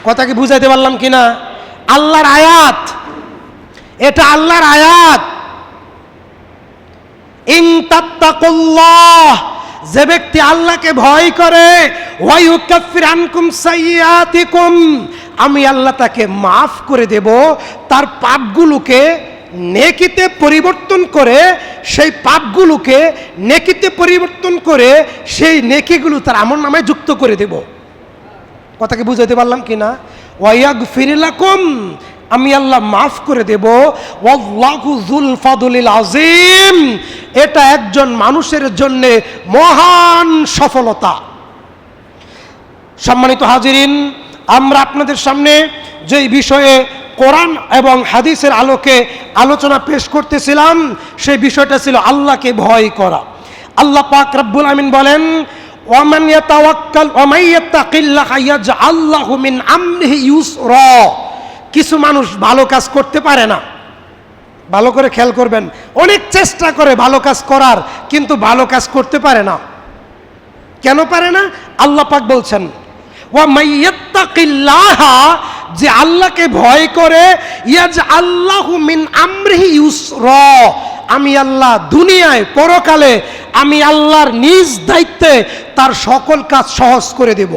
কথা কি বুঝাইতে পারলাম কিনা? আল্লাহর আয়াত, এটা আল্লাহর আয়াত। ইন তাত্তাকুল্লাহ, যে ব্যক্তি আল্লাহকে ভয় করে, ওয়া ইউকাফির আনকুম সাইয়্যাতিকুম, আমি আল্লাহ তাকে মাফ করে দেব, তার পাপগুলোকে নেকিতে পরিবর্তন করে, সেই পাপগুলোকে নেকিতে পরিবর্তন করে সেই নেকিগুলো তার আমলনামায় যুক্ত করে দেব। কথাকে বুঝাইতে পারলাম কিনা? ওয়া ইয়াগফির লাকুম, আমি আল্লাহ মাফ করে দেব। ওয়াল্লাহু যুল ফাদলিল আযীম, এটা একজন মানুষের জন্য মহান সফলতা। সম্মানিত হাজিরিন, আমরা আপনাদের সামনে যেই বিষয়ে কোরআন এবং হাদিসের আলোকে আলোচনা পেশ করতেছিলাম, সেই বিষয়টা ছিল আল্লাহকে ভয় করা। আল্লাহ পাক রব্বুল আমিন বলেন, ওয়ামান ইয়াতাওয়াক্কাল ওয়া মান ইয়াত্তাকিল্লাহা ইয়াজআল লাহু মিন আমরিহি ইউসরা। কিছু মানুষ ভালো কাজ করতে পারে না, ভালো করে খেয়াল করবেন, অনেক চেষ্টা করে ভালো কাজ করার, কিন্তু ভালো কাজ করতে পারে না। কেন পারে না? আল্লাহ পাক বলছেন, ওয়া মান ইয়াত্তাকিল্লাহা, যে আল্লাহকে ভয় করে, ইয়াজআল লাহু মিন আমরিহি ইউসরা, আমি আল্লাহ দুনিয়ায় পরকালে আমি আল্লাহর নিজ দায়িত্বে তার সকল কাজ সহজ করে দেব।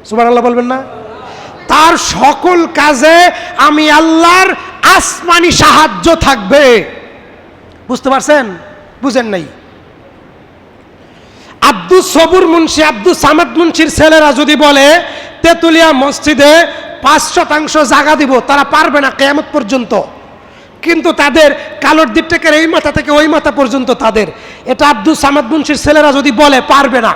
সুবহানাল্লাহ বলবেন না? তার সকল কাজে আমি আল্লাহর আসমানি সাহায্য থাকবে। বুঝতে পারছেন? বুঝেন নাই? আব্দুল সবুর মুন্সি, আব্দুল সামাদ মুন্সির ছেলেরা যদি বলে তেতুলিয়া মসজিদে ৫% জায়গা দিব, তারা পারবে না কিয়ামত পর্যন্ত। কিন্তু তাদের কালোর দিক থেকে এই মাথা থেকে ওই মাথা পর্যন্ত তাদের, এটা আব্দুল সামাদ মুন্সির ছেলেরা যদি বলে পারবে না।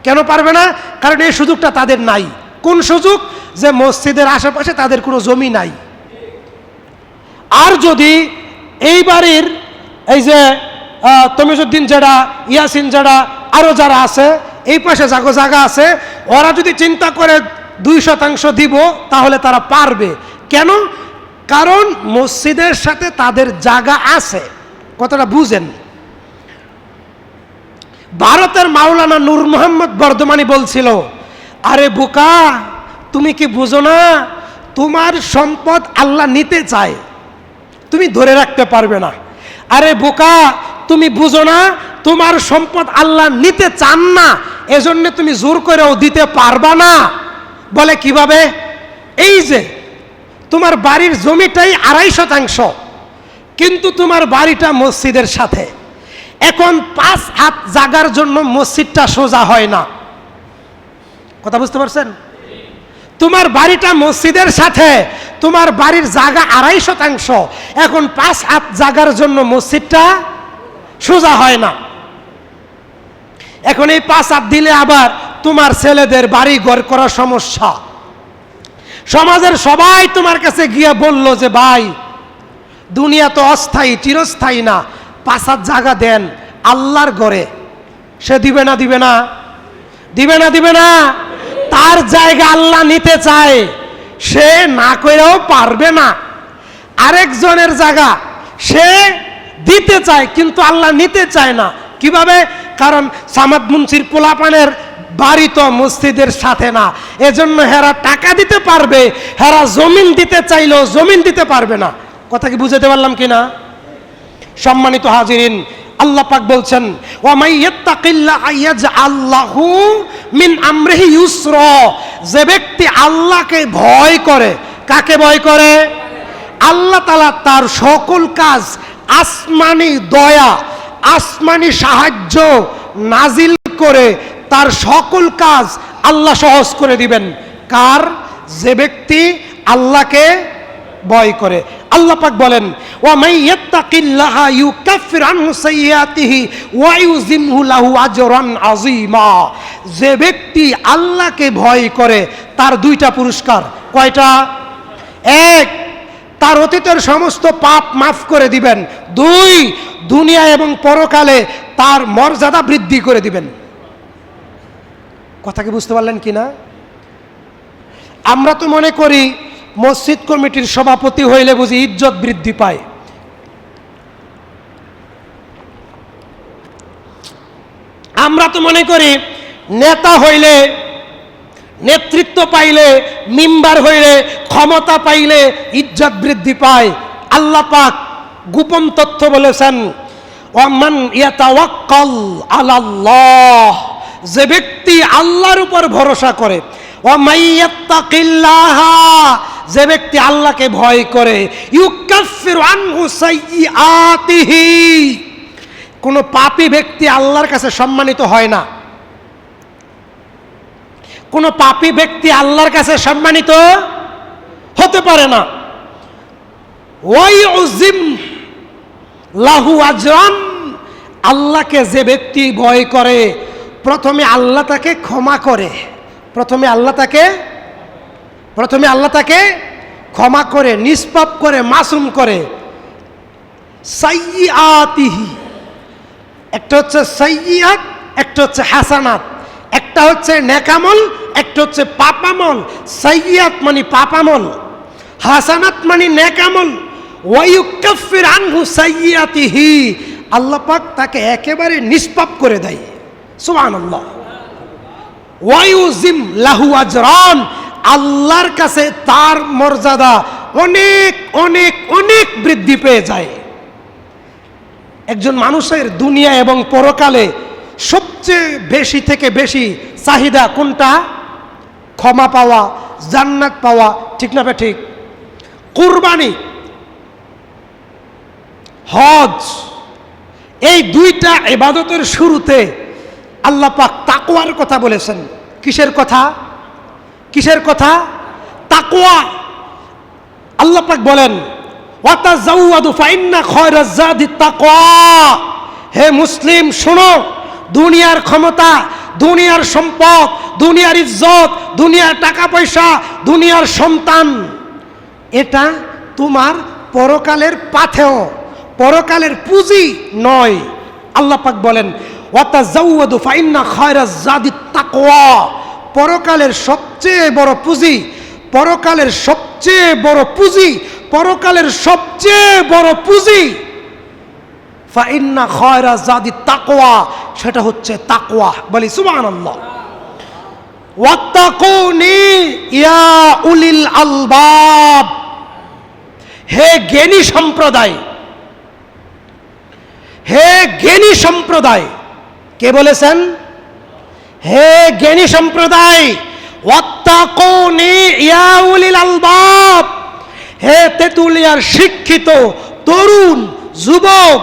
কেন পারবে না? কারণ এই সুযোগটা তাদের নাই। কোন সুযোগ? যে মসজিদের আশেপাশে তাদের কোনো জমি নাই। আর যদি এই বাড়ির এই যে তমিজউদ্দিন যারা, ইয়াসিন যারা, আরও যারা আছে এই পাশে জায়গা আছে, ওরা যদি চিন্তা করে 2% দিব, তাহলে তারা পারবে। কেন? কারণ মসজিদের সাথে তাদের জায়গা আছে। কথাটা বুঝেন। ভারতের মাওলানা নূর মোহাম্মদ বর্ধমানী বলছিল, আরে বোকা, তুমি কি বুঝো না, তোমার সম্পদ আল্লাহ নিতে চায়, তুমি ধরে রাখতে পারবে না। আরে বোকা, তুমি বুঝো না, তোমার সম্পদ আল্লাহ নিতে চান না, এজন্য তুমি জোর করেও দিতে পারবা না। বলে কিভাবে? এই যে তোমার বাড়ির জমিটাই 2.5%, কিন্তু তোমার বাড়িটা মসজিদের সাথে। এখন 5 হাত জায়গার জন্য মসজিদটা সোজা হয় না। কথা বুঝতে পারছেন? তোমার বাড়িটা মসজিদের সাথে, তোমার বাড়ির জায়গা 2.5%, এখন 5 হাত জায়গার জন্য মসজিদটা সোজা হয় না। এখন এই 5 হাত দিলে আবার তোমার ছেলেদের বাড়ি ঘর করার সমস্যা। সমাজের সবাই তোমার কাছে গিয়ে বলল যে ভাই, দুনিয়া তো অস্থায়ী, চিরস্থায়ী না, 5 হাত জায়গা দেন আল্লাহর ঘরে। সে দিবে না? দিবে না? দিবে না? দিবে না? তার জায়গা আল্লাহ নিতে চায়, সে না করেও পারবে না। আরেকজনের জায়গা সে দিতে চায়, কিন্তু আল্লাহ নিতে চায় না। কিভাবে? কারণ সামাদ মুন্সির পোলাপানের বাড়ি তো মসজিদের সাথে না, এজন্য হেরা টাকা দিতে পারবে, হেরা জমিন দিতে চাইলেও জমিন দিতে পারবে না। কথা কি বুঝাতে পারলাম কিনা? সম্মানিত হাজিরিন, আল্লাহ পাক বলছেন, ওয়া মান ইয়াত্তাকিল্লাহা ইয়াজআল লাহু মিন আমরিহি ইউসরা, যে ব্যক্তি আল্লাহকে ভয় করে। কাকে ভয় করে? আল্লাহ তাআলা তার সকল কাজ, আসমানি দয়া, আসমানি সাহায্য নাজিল করে তার সকল কাজ আল্লাহ সহজ করে দিবেন। কার? যে ব্যক্তি আল্লাহকে ভয় করে। আল্লাহ পাক বলেন, ওয়া মান ইয়াত্তাকিল্লাহা ইউকাফির আনহু সাইয়্যাতিহি ওয়া ইউযিমহু লাহু আজরান আযীমা, যে ব্যক্তি আল্লাহকে ভয় করে তার 2টা পুরস্কার। কয়টা? 1, তার অতীতের সমস্ত পাপ মাফ করে দিবেন। 2, দুনিয়া এবং পরকালে তার মর্যাদা বৃদ্ধি করে দিবেন। কথা কি বুঝতে পারলেন কিনা? আমরা তো মনে করি মসজিদ কমিটির সভাপতি হইলে বুঝি ইজ্জত বৃদ্ধি পায়। আমরা তো মনে করি নেতা হইলে নেতৃত্ব পাইলে, মিম্বার হইলে, ক্ষমতা পাইলে ইজ্জত বৃদ্ধি পায়। আল্লাহ পাক গোপন তথ্য বলেছেন, ওয়ামান ইয়াতাওয়াক্কাল আলাল্লাহ, যে ব্যক্তি আল্লাহর উপর ভরসা করে, ওয়ামাইয়াত্তাকিল্লাহ, যে ব্যক্তি আল্লাহকে ভয় করে, ইউকাফিরু আনহু সাইয়্যাতিহি, কোন পাপী ব্যক্তি আল্লাহর কাছে সম্মানিত হয় না। কোন পাপী ব্যক্তি আল্লাহর কাছে সম্মানিত হতে পারে না। ওয়াইউযিম লাহু আজরান, আল্লাহকে যে ব্যক্তি ভয় করে, প্রথমে আল্লাহ তাকে ক্ষমা করে, প্রথমে আল্লাহ তাকে ক্ষমা করে, নিষ্পাপ করে, মাসুম করে। সাইয়্যাতিহি, একটা হচ্ছে সাইয়্যাত, একটা হচ্ছে হাসানাত, একটা হচ্ছে নেকামল, একটা হচ্ছে পাপামল। সাইয়্যাত মানে পাপামল, হাসানাত মানে নেকামল। ওয়ায়ুকাফির আনহু সাইয়্যাতিহি, আল্লাহ পাক তাকে একেবারে নিষ্পাপ করে দেয়। সুবহানাল্লাহ। ওয়ায়ুযিম লাহু আজরান, আল্লাহর কাছে তার মর্যাদা অনেক অনেক অনেক বৃদ্ধি পেয়ে যায়। একজন মানুষের দুনিয়া এবং পরকালে সবচেয়ে বেশি থেকে বেশি চাহিদা কোনটা? ক্ষমা পাওয়া, জান্নাত পাওয়া, ঠিক না বে ঠিক? কুরবানি, হজ, এই দুইটা ইবাদতের শুরুতে আল্লাহ পাক তাকওয়ার কথা বলেছেন। কিসের কথা? কিসের কথা? তাকওয়া। আল্লাহ পাক বলেন, ওয়াতাজাওয়াদু ফাইন্না খায়রাজ যাদি তাকওয়া। হে মুসলিম শোনো, দুনিয়ার ক্ষমতা, দুনিয়ার সম্পদ, দুনিয়ার ইজ্জত, দুনিয়ার টাকা পয়সা, দুনিয়ার সন্তান, এটা তোমার পরকালের পাথেয়, পরকালের পুঁজি নয়। আল্লাহ পাক বলেন, ওয়াতাজাওয়াদু ফাইন্না খায়রাজ যাদি তাকওয়া, পরকালের সবচেয়ে বড় পুঁজি, পরকালের সবচেয়ে বড় পুঁজি, পরকালের সবচেয়ে বড় পুঁজি, ফাইন্না খায়রাজ যাদি তাকওয়া, সেটা হচ্ছে তাকওয়া। বলি সুবহানাল্লাহ। ওয়াত্তাকুনি ইয়া উলিল আলবাব, হে জ্ঞানী সম্প্রদায়, হে জ্ঞানী সম্প্রদায়। কে বলেছেন? হে জ্ঞানী সম্প্রদায়। ওয়াত্তাকুনি ইয়া উলিল আলবাব, হে তেতুলিয়ার শিক্ষিত তরুণ, যুবক,